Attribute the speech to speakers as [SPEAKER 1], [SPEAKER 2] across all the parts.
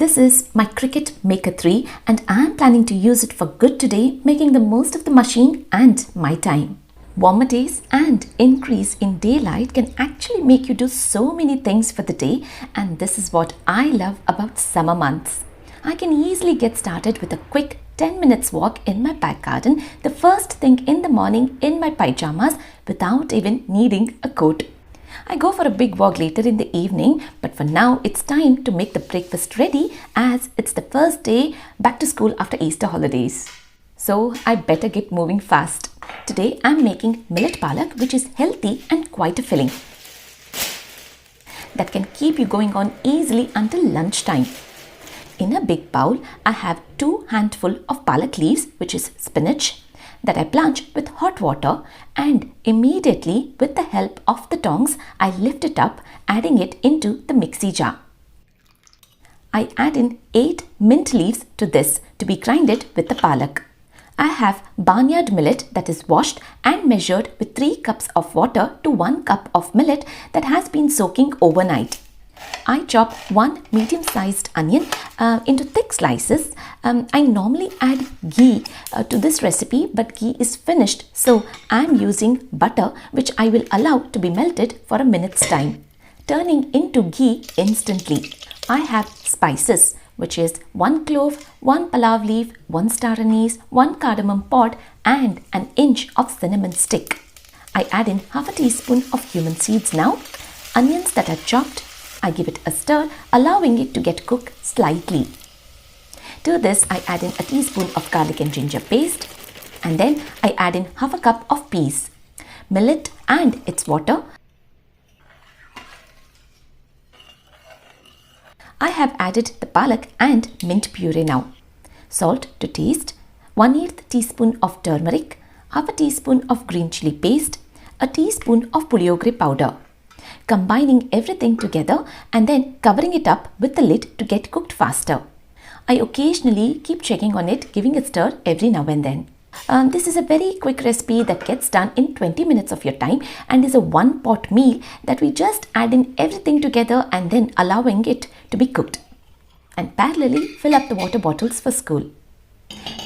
[SPEAKER 1] This is my Cricut Maker 3 and I am planning to use it for good today, making the most of the machine and my time. Warmer days and increase in daylight can actually make you do so many things for the day, and this is what I love about summer months. I can easily get started with a quick 10 minutes walk in my back garden the first thing in the morning in my pajamas without even needing a coat. I go for a big walk later in the evening, but for now it's time to make the breakfast ready as it's the first day back to school after Easter holidays. So I better get moving fast. Today I'm making Millet Palak, which is healthy and quite a filling that can keep you going on easily until lunchtime. In a big bowl, I have 2 handfuls of palak leaves, which is spinach, that I blanch with hot water, and immediately with the help of the tongs, I lift it up, adding it into the mixie jar. I add in 8 mint leaves to this to be grinded with the palak. I have Barnyard Millet that is washed and measured with 3 cups of water to 1 cup of millet that has been soaking overnight. I chop 1 medium-sized onion into thick slices. I normally add ghee to this recipe, but ghee is finished, so I am using butter, which I will allow to be melted for a minute's time, turning into ghee instantly. I have spices, which is 1 clove, 1 palav leaf, 1 star anise, 1 cardamom pod, and an inch of cinnamon stick. I add in half a teaspoon of cumin seeds now. Onions that are chopped, I give it a stir, allowing it to get cooked slightly. To this, I add in a teaspoon of garlic and ginger paste, and then I add in half a cup of peas, millet and its water. I have added the palak and mint puree now. Salt to taste, 1/8 teaspoon of turmeric, half a teaspoon of green chili paste, a teaspoon of puliyogre powder. Combining everything together and then covering it up with the lid to get cooked faster. I occasionally keep checking on it, giving a stir every now and then. This is a very quick recipe that gets done in 20 minutes of your time and is a one-pot meal that we just add in everything together and then allowing it to be cooked. And parallelly fill up the water bottles for school.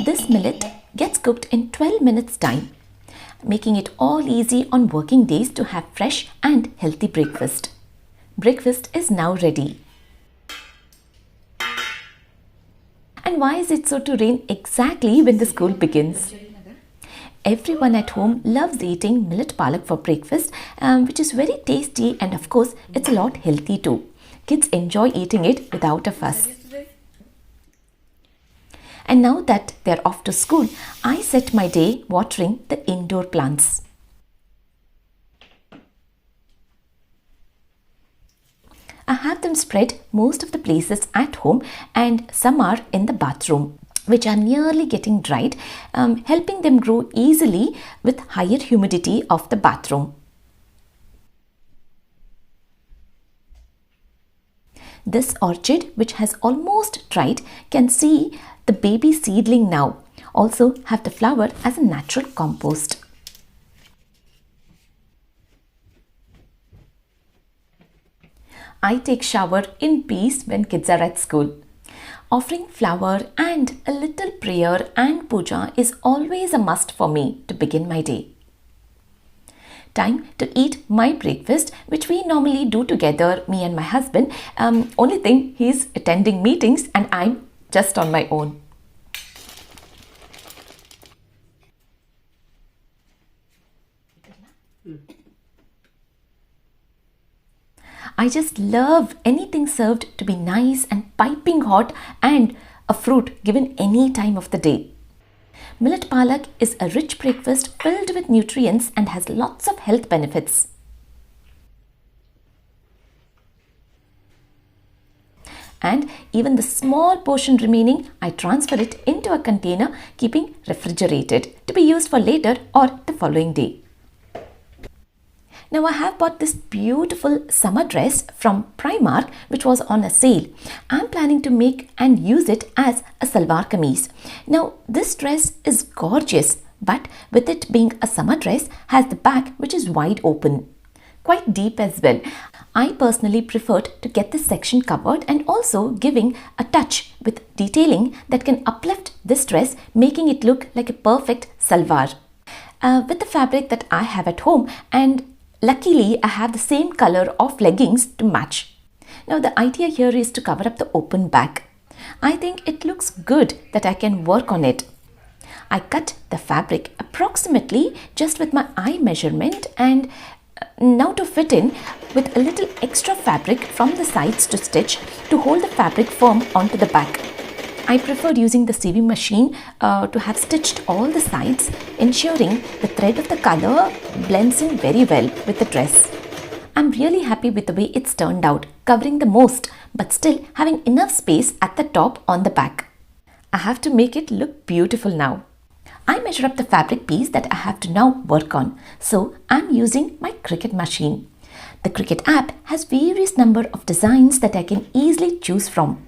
[SPEAKER 1] This millet gets cooked in 12 minutes time, making it all easy on working days to have fresh and healthy breakfast. Breakfast is now ready. And why is it so to rain exactly when the school begins? Everyone at home loves eating millet palak for breakfast, which is very tasty, and of course it's a lot healthy too. Kids enjoy eating it without a fuss. And now that they're off to school, I set my day watering the indoor plants. I have them spread most of the places at home, and some are in the bathroom, which are nearly getting dried, helping them grow easily with higher humidity of the bathroom. This orchid, which has almost dried, can see the baby seedling now. Also have the flower as a natural compost. I take shower in peace when kids are at school. Offering flower and a little prayer and puja is always a must for me to begin my day. Time to eat my breakfast, which we normally do together, me and my husband. Only thing, he's attending meetings and I'm just on my own. I just love anything served to be nice and piping hot, and a fruit given any time of the day. Millet Palak is a rich breakfast filled with nutrients and has lots of health benefits. And even the small portion remaining, I transfer it into a container, keeping refrigerated to be used for later or the following day. Now I have bought this beautiful summer dress from Primark, which was on a sale. I'm planning to make and use it as a salwar kameez. Now this dress is gorgeous, but with it being a summer dress, has the back which is wide open, quite deep as well. I personally preferred to get this section covered and also giving a touch with detailing that can uplift this dress, making it look like a perfect salwar. With the fabric that I have at home, and luckily I have the same color of leggings to match. Now the idea here is to cover up the open back. I think it looks good that I can work on it. I cut the fabric approximately just with my eye measurement, and now to fit in with a little extra fabric from the sides to stitch to hold the fabric firm onto the back. I preferred using the sewing machine to have stitched all the sides, ensuring the thread of the color blends in very well with the dress. I'm really happy with the way it's turned out, covering the most but still having enough space at the top on the back. I have to make it look beautiful now. I measure up the fabric piece that I have to now work on, so I'm using my Cricut machine. The Cricut app has various number of designs that I can easily choose from.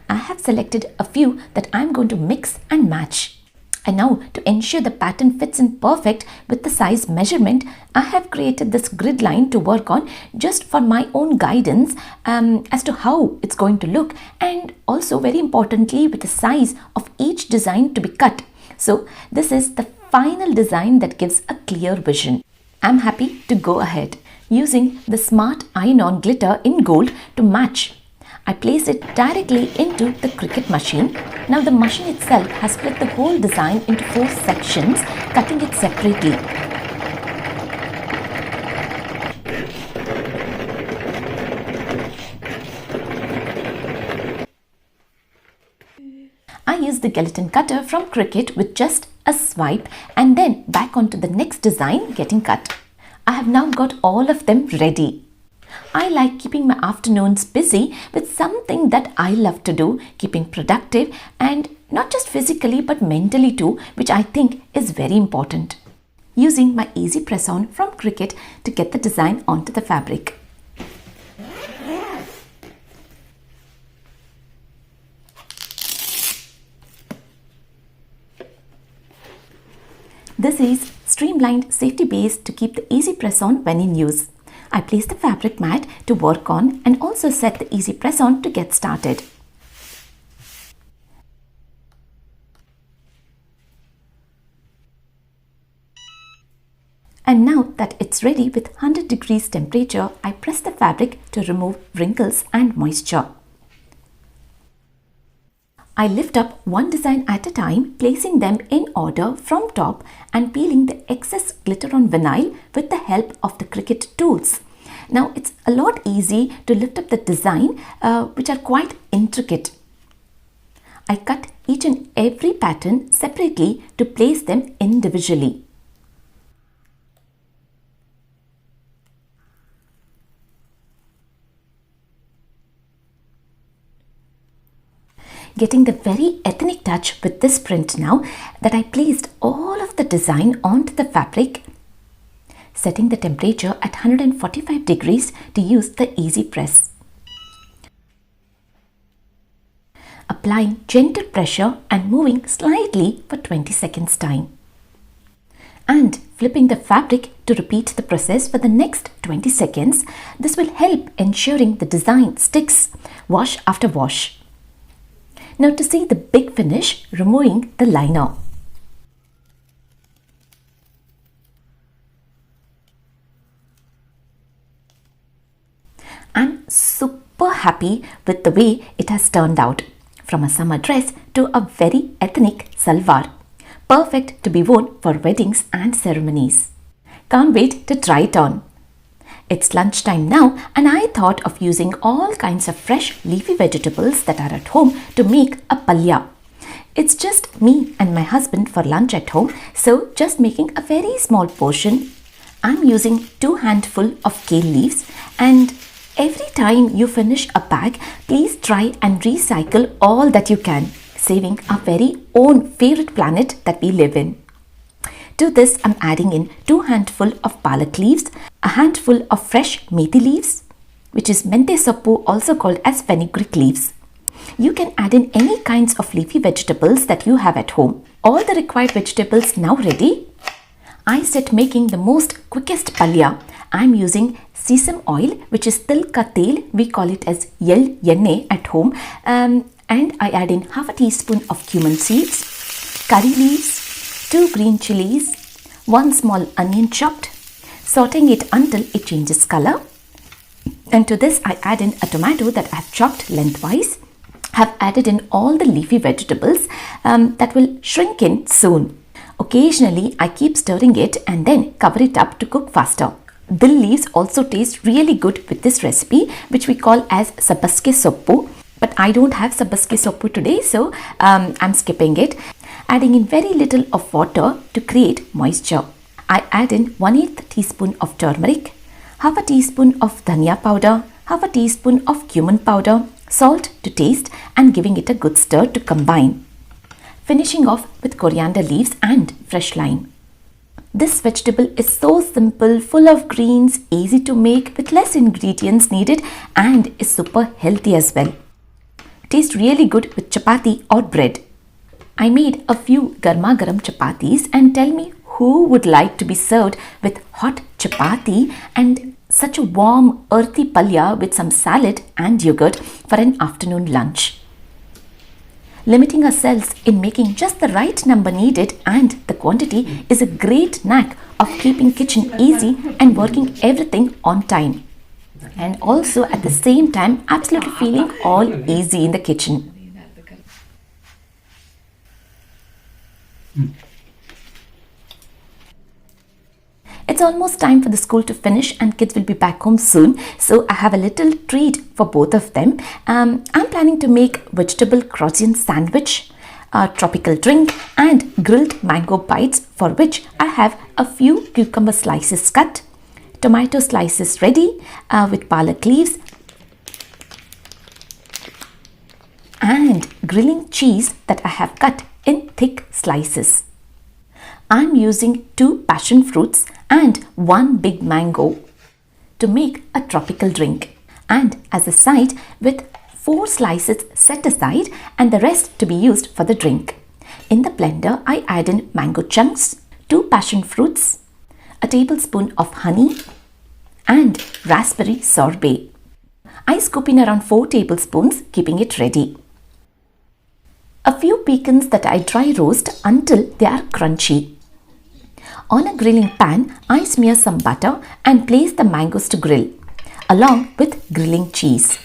[SPEAKER 1] I have selected a few that I'm going to mix and match. And now, to ensure the pattern fits in perfect with the size measurement, I have created this grid line to work on just for my own guidance as to how it's going to look, and also very importantly with the size of each design to be cut. So this is the final design that gives a clear vision. I'm happy to go ahead using the smart iron-on glitter in gold to match. I place it directly into the Cricut machine. Now the machine itself has split the whole design into 4 sections, cutting it separately. I use the gelatin cutter from Cricut with just a swipe and then back onto the next design getting cut. I have now got all of them ready. I like keeping my afternoons busy with something that I love to do, keeping productive, and not just physically but mentally too, which I think is very important. Using my easy press on from Cricut to get the design onto the fabric. This is streamlined safety base to keep the easy press on when in use. I place the fabric mat to work on and also set the easy press on to get started. And now that it's ready with 100 degrees temperature, I press the fabric to remove wrinkles and moisture. I lift up one design at a time, placing them in order from top and peeling the excess glitter on vinyl with the help of the Cricut tools. Now it's a lot easy to lift up the design which are quite intricate. I cut each and every pattern separately to place them individually. Getting the very ethnic touch with this print now that I placed all of the design onto the fabric, setting the temperature at 145 degrees to use the easy press. Applying gentle pressure and moving slightly for 20 seconds time. And flipping the fabric to repeat the process for the next 20 seconds. This will help ensuring the design sticks wash after wash. Now to see the big finish, removing the liner. I'm super happy with the way it has turned out. From a summer dress to a very ethnic salwar. Perfect to be worn for weddings and ceremonies. Can't wait to try it on. It's lunchtime now and I thought of using all kinds of fresh leafy vegetables that are at home to make a palya. It's just me and my husband for lunch at home, so just making a very small portion. I'm using 2 handfuls of kale leaves, and every time you finish a bag, please try and recycle all that you can, saving our very own favorite planet that we live in. To this, I'm adding in 2 handfuls of palak leaves, a handful of fresh methi leaves, which is mente soppu, also called as fenugreek leaves. You can add in any kinds of leafy vegetables that you have at home. All the required vegetables now ready. I set making the most quickest palya. I'm using sesame oil, which is til ka tel, we call it as yel yenne at home, and I add in half a teaspoon of cumin seeds, curry leaves, 2 green chilies, 1 small onion chopped, sauteing it until it changes color. And to this I add in a tomato that I have chopped lengthwise. Have added in all the leafy vegetables that will shrink in soon. Occasionally I keep stirring it and then cover it up to cook faster. Dill leaves also taste really good with this recipe, which we call as sabaske soppu, but I don't have sabaske soppu today, so I'm skipping it. Adding in very little of water to create moisture. I add in 1/8 teaspoon of turmeric, half a teaspoon of dhania powder, half a teaspoon of cumin powder, salt to taste, and giving it a good stir to combine. Finishing off with coriander leaves and fresh lime. This vegetable is so simple, full of greens, easy to make with less ingredients needed, and is super healthy as well. Tastes really good with chapati or bread. I made a few garma garam chapatis, and tell me who would like to be served with hot chapati and such a warm earthy palya with some salad and yogurt for an afternoon lunch. Limiting ourselves in making just the right number needed and the quantity is a great knack of keeping kitchen easy and working everything on time. And also at the same time absolutely feeling all easy in the kitchen. It's almost time for the school to finish and kids will be back home soon. So I have a little treat for both of them. I'm planning to make vegetable croissant sandwich, a tropical drink and grilled mango bites, for which I have a few cucumber slices cut, tomato slices ready with palak leaves, and grilling cheese that I have cut in thick slices. I'm using 2 passion fruits and 1 big mango to make a tropical drink, and as a side with 4 slices set aside and the rest to be used for the drink. In the blender I add in mango chunks, 2 passion fruits, a tablespoon of honey and raspberry sorbet. I scoop in around 4 tablespoons, keeping it ready. A few pecans that I dry roast until they are crunchy. On a grilling pan, I smear some butter and place the mangoes to grill, along with grilling cheese,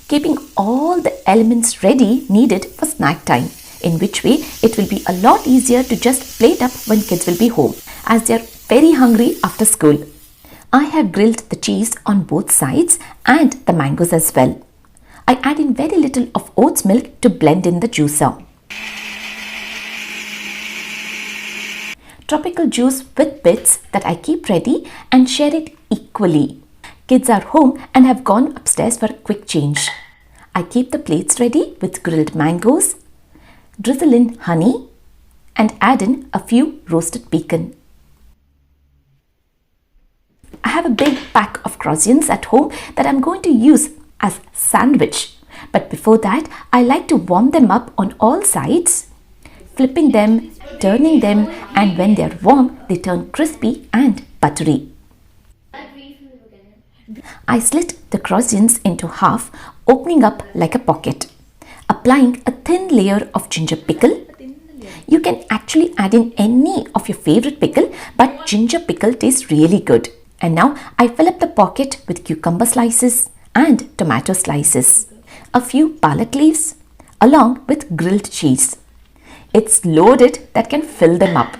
[SPEAKER 1] keeping all the elements ready needed for snack time, in which way it will be a lot easier to just plate up when kids will be home, as they are very hungry after school. I have grilled the cheese on both sides and the mangoes as well. I add in very little of oats milk to blend in the juicer. Tropical juice with bits that I keep ready and share it equally. Kids are home and have gone upstairs for a quick change. I keep the plates ready with grilled mangoes, drizzle in honey and add in a few roasted pecan. I have a big pack of croissants at home that I'm going to use as sandwich. But before that, I like to warm them up on all sides, flipping them, turning them, and when they are warm, they turn crispy and buttery. I slit the croissants into half, opening up like a pocket, applying a thin layer of ginger pickle. You can actually add in any of your favorite pickle, but ginger pickle tastes really good. And now I fill up the pocket with cucumber slices and tomato slices, a few palak leaves, along with grilled cheese. It's loaded that can fill them up.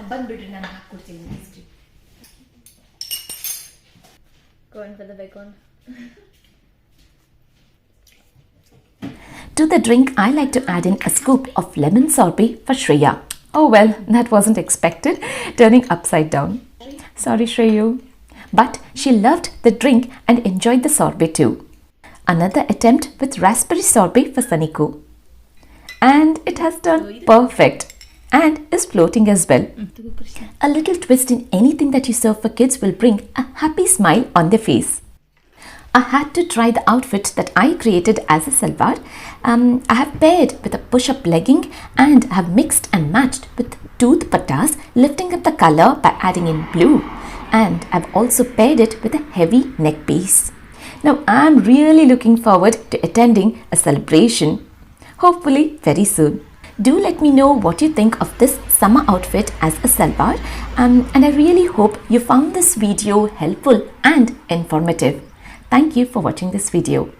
[SPEAKER 2] Going for the big one.
[SPEAKER 1] To the drink, I like to add in a scoop of lemon sorbet for Shreya. Oh well, that wasn't expected, turning upside down. Sorry Shreyu. But she loved the drink and enjoyed the sorbet too. Another attempt with raspberry sorbet for Saniku. And it has turned perfect and is floating as well. A little twist in anything that you serve for kids will bring a happy smile on their face. I had to try the outfit that I created as a salwar. I have paired with a push-up legging and have mixed and matched with tooth pattas, lifting up the color by adding in blue, and I've also paired it with a heavy neck piece. Now I'm really looking forward to attending a celebration, hopefully very soon. Do let me know what you think of this summer outfit as a salwar, and I really hope you found this video helpful and informative. Thank you for watching this video.